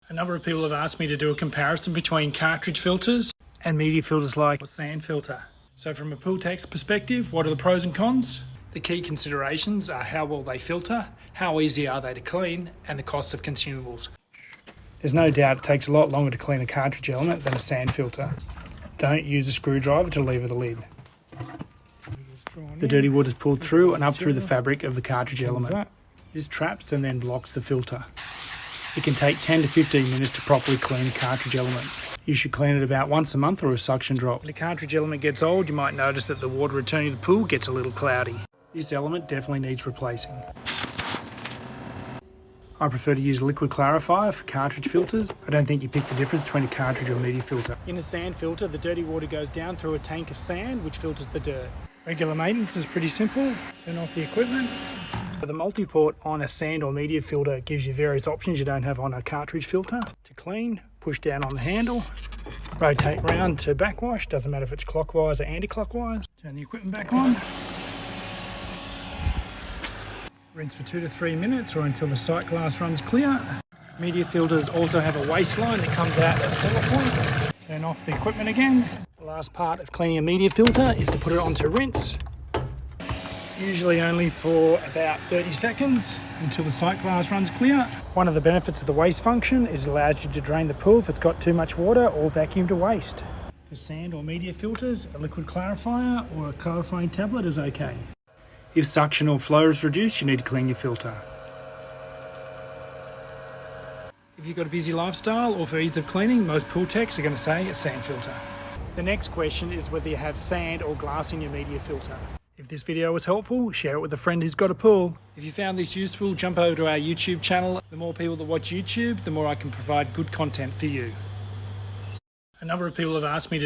A number of people have asked me to do a comparison between cartridge filters and media filters like a sand filter. So from a pool tech's perspective, what are the pros and cons? The key considerations are how well they filter, how easy are they to clean, and the cost of consumables. There's no doubt it takes a lot longer to clean a cartridge element than a sand filter. Don't use a screwdriver to lever the lid. The dirty water is pulled through and up through the fabric of the cartridge element. This traps and then blocks the filter. It can take 10 to 15 minutes to properly clean a cartridge element. You should clean it about once a month or a suction drop. When the cartridge element gets old, you might notice that the water returning to the pool gets a little cloudy. This element definitely needs replacing. I prefer to use a liquid clarifier for cartridge filters. I don't think you pick the difference between a cartridge or media filter. In a sand filter, the dirty water goes down through a tank of sand, which filters the dirt. Regular maintenance is pretty simple. Turn off the equipment. The multi-port on a sand or media filter gives you various options you don't have on a cartridge filter. To clean, push down on the handle, rotate round to backwash, doesn't matter if it's clockwise or anti-clockwise. Turn the equipment back on. Rinse for 2 to 3 minutes or until the sight glass runs clear. Media filters also have a waste line that comes out at a center point. Turn off the equipment again. The last part of cleaning a media filter is to put it onto rinse. Usually only for about 30 seconds until the sight glass runs clear. One of the benefits of the waste function is it allows you to drain the pool if it's got too much water or vacuum to waste. For sand or media filters, a liquid clarifier or a clarifying tablet is okay. If suction or flow is reduced, you need to clean your filter. If you've got a busy lifestyle or for ease of cleaning, most pool techs are going to say a sand filter. The next question is whether you have sand or glass in your media filter. If this video was helpful, share it with a friend who's got a pool. If you found this useful, jump over to our YouTube channel. The more people that watch YouTube, the more I can provide good content for you. A number of people have asked me to